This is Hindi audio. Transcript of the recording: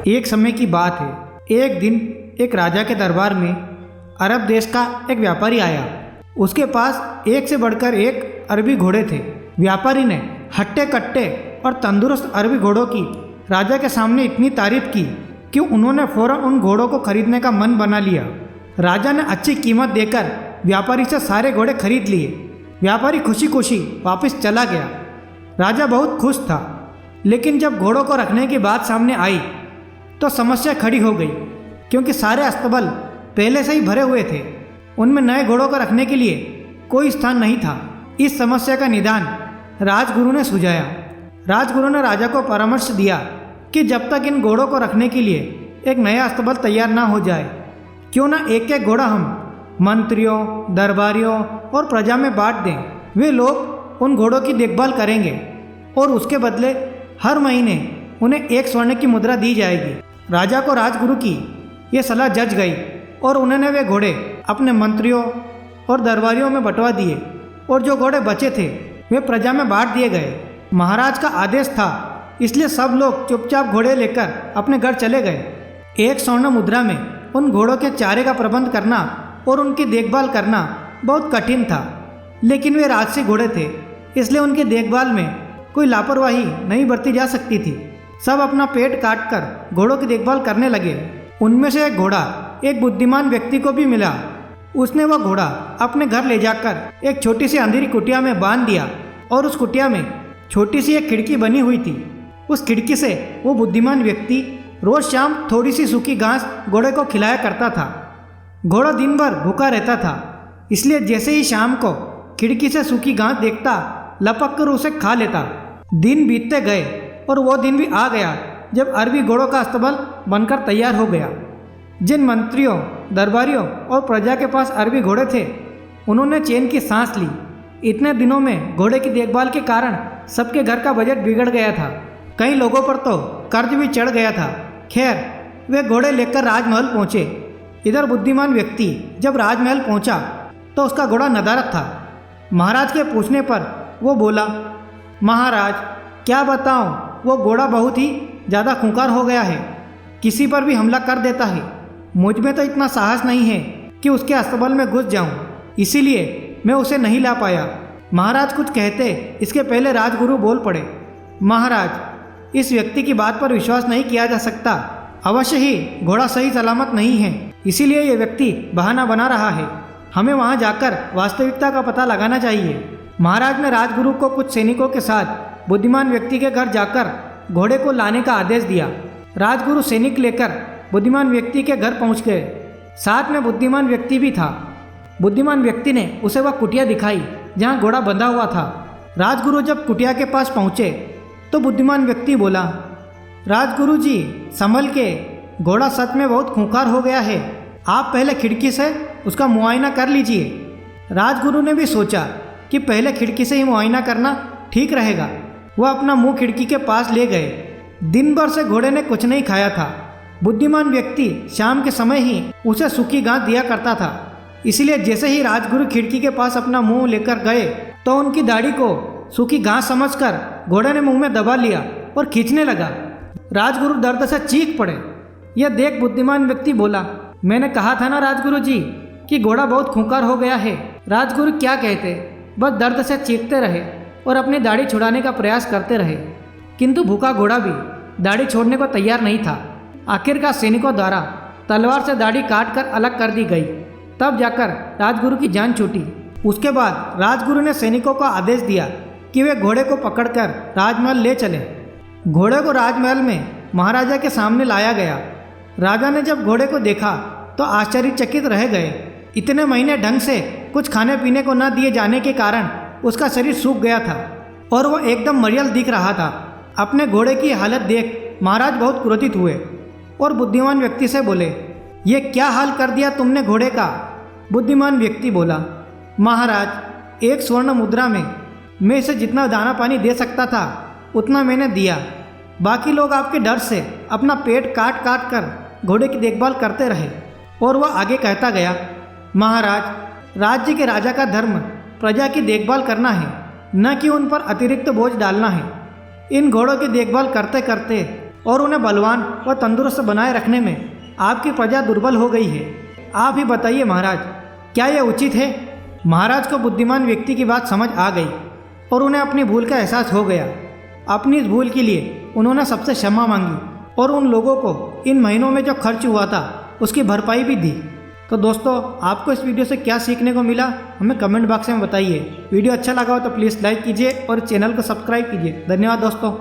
एक समय की बात है, एक दिन एक राजा के दरबार में अरब देश का एक व्यापारी आया। उसके पास एक से बढ़कर एक अरबी घोड़े थे। व्यापारी ने हट्टे कट्टे और तंदुरुस्त अरबी घोड़ों की राजा के सामने इतनी तारीफ की कि उन्होंने फौरन उन घोड़ों को खरीदने का मन बना लिया। राजा ने अच्छी कीमत देकर व्यापारी से सारे घोड़े खरीद लिए। व्यापारी खुशी खुशी वापस चला गया। राजा बहुत खुश था, लेकिन जब घोड़ों को रखने की बात सामने आई तो समस्या खड़ी हो गई, क्योंकि सारे अस्तबल पहले से ही भरे हुए थे। उनमें नए घोड़ों को रखने के लिए कोई स्थान नहीं था। इस समस्या का निदान राजगुरु ने सुझाया। राजगुरु ने राजा को परामर्श दिया कि जब तक इन घोड़ों को रखने के लिए एक नया अस्तबल तैयार ना हो जाए, क्यों ना एक एक घोड़ा हम मंत्रियों, दरबारियों और प्रजा में बांट दें। वे लोग उन घोड़ों की देखभाल करेंगे और उसके बदले हर महीने उन्हें एक स्वर्ण की मुद्रा दी जाएगी। राजा को राजगुरु की ये सलाह जच गई और उन्होंने वे घोड़े अपने मंत्रियों और दरबारियों में बंटवा दिए और जो घोड़े बचे थे वे प्रजा में बांट दिए गए। महाराज का आदेश था, इसलिए सब लोग चुपचाप घोड़े लेकर अपने घर चले गए। एक स्वर्ण मुद्रा में उन घोड़ों के चारे का प्रबंध करना और उनकी देखभाल करना बहुत कठिन था, लेकिन वे राजसी घोड़े थे, इसलिए उनकी देखभाल में कोई लापरवाही नहीं बरती जा सकती थी। सब अपना पेट काट कर घोड़ों की देखभाल करने लगे। उनमें से एक घोड़ा एक बुद्धिमान व्यक्ति को भी मिला। उसने वह घोड़ा अपने घर ले जाकर एक छोटी सी अंधेरी कुटिया में बांध दिया और उस कुटिया में छोटी सी एक खिड़की बनी हुई थी। उस खिड़की से वो बुद्धिमान व्यक्ति रोज शाम थोड़ी सी सूखी घास घोड़े को खिलाया करता था। घोड़ा दिन भर भूखा रहता था, इसलिए जैसे ही शाम को खिड़की से सूखी घास देखता लपक कर उसे खा लेता। दिन बीतते गए और वो दिन भी आ गया जब अरबी घोड़ों का अस्तबल बनकर तैयार हो गया। जिन मंत्रियों, दरबारियों और प्रजा के पास अरबी घोड़े थे, उन्होंने चैन की सांस ली। इतने दिनों में घोड़े की देखभाल के कारण सबके घर का बजट बिगड़ गया था। कई लोगों पर तो कर्ज भी चढ़ गया था। खैर, वे घोड़े लेकर राजमहल पहुँचे। इधर बुद्धिमान व्यक्ति जब राजमहल पहुँचा तो उसका घोड़ा नदारद था। महाराज के पूछने पर वो बोला, महाराज क्या बताऊं, वो घोड़ा बहुत ही ज़्यादा खूंखार हो गया है, किसी पर भी हमला कर देता है। मुझ में तो इतना साहस नहीं है कि उसके अस्तबल में घुस जाऊं, इसीलिए मैं उसे नहीं ला पाया। महाराज कुछ कहते इसके पहले राजगुरु बोल पड़े, महाराज इस व्यक्ति की बात पर विश्वास नहीं किया जा सकता। अवश्य ही घोड़ा सही सलामत नहीं है, इसीलिए ये व्यक्ति बहाना बना रहा है। हमें वहाँ जाकर वास्तविकता का पता लगाना चाहिए। महाराज ने राजगुरु को कुछ सैनिकों के साथ बुद्धिमान व्यक्ति के घर जाकर घोड़े को लाने का आदेश दिया। राजगुरु सैनिक लेकर बुद्धिमान व्यक्ति के घर पहुंच गए। साथ में बुद्धिमान व्यक्ति भी था। बुद्धिमान व्यक्ति ने उसे वह कुटिया दिखाई जहां घोड़ा बंधा हुआ था। राजगुरु जब कुटिया के पास पहुंचे तो बुद्धिमान व्यक्ति बोला, राजगुरु जी संभल के, घोड़ा सच में बहुत खूंखार हो गया है। आप पहले खिड़की से उसका मुआयना कर लीजिए। राजगुरु ने भी सोचा कि पहले खिड़की से ही मुआयना करना ठीक रहेगा। वह अपना मुंह खिड़की के पास ले गए। दिन भर से घोड़े ने कुछ नहीं खाया था। बुद्धिमान व्यक्ति शाम के समय ही उसे सूखी घास दिया करता था, इसलिए जैसे ही राजगुरु खिड़की के पास अपना मुंह लेकर गए तो उनकी दाढ़ी को सूखी घास समझकर घोड़े ने मुंह में दबा लिया और खींचने लगा। राजगुरु दर्द से चीख पड़े। यह देख बुद्धिमान व्यक्ति बोला, मैंने कहा था ना राजगुरु जी कि घोड़ा बहुत खूंखार हो गया है। राजगुरु क्या कहते, बस दर्द से चीखते रहे और अपनी दाढ़ी छुड़ाने का प्रयास करते रहे, किंतु भूखा घोड़ा भी दाढ़ी छोड़ने को तैयार नहीं था। आखिरकार सैनिकों द्वारा तलवार से दाढ़ी काट कर अलग कर दी गई, तब जाकर राजगुरु की जान छूटी। उसके बाद राजगुरु ने सैनिकों को आदेश दिया कि वे घोड़े को पकड़कर राजमहल ले चले। घोड़े को राजमहल में महाराजा के सामने लाया गया। राजा ने जब घोड़े को देखा तो आश्चर्यचकित रह गए। इतने महीने ढंग से कुछ खाने पीने को न दिए जाने के कारण उसका शरीर सूख गया था और वह एकदम मरियल दिख रहा था। अपने घोड़े की हालत देख महाराज बहुत क्रोधित हुए और बुद्धिमान व्यक्ति से बोले, ये क्या हाल कर दिया तुमने घोड़े का। बुद्धिमान व्यक्ति बोला, महाराज एक स्वर्ण मुद्रा में मैं इसे जितना दाना पानी दे सकता था उतना मैंने दिया। बाकी लोग आपके डर से अपना पेट काट काट कर घोड़े की देखभाल करते रहे। और वह आगे कहता गया, महाराज राज्य के राजा का धर्म प्रजा की देखभाल करना है, न कि उन पर अतिरिक्त बोझ डालना है। इन घोड़ों की देखभाल करते करते और उन्हें बलवान व तंदुरुस्त बनाए रखने में आपकी प्रजा दुर्बल हो गई है। आप ही बताइए महाराज, क्या यह उचित है? महाराज को बुद्धिमान व्यक्ति की बात समझ आ गई और उन्हें अपनी भूल का एहसास हो गया। अपनी इस भूल के लिए उन्होंने सबसे क्षमा मांगी और उन लोगों को इन महीनों में जो खर्च हुआ था उसकी भरपाई भी दी। तो दोस्तों, आपको इस वीडियो से क्या सीखने को मिला हमें कमेंट बॉक्स में बताइए। वीडियो अच्छा लगा हो तो प्लीज़ लाइक कीजिए और चैनल को सब्सक्राइब कीजिए। धन्यवाद दोस्तों।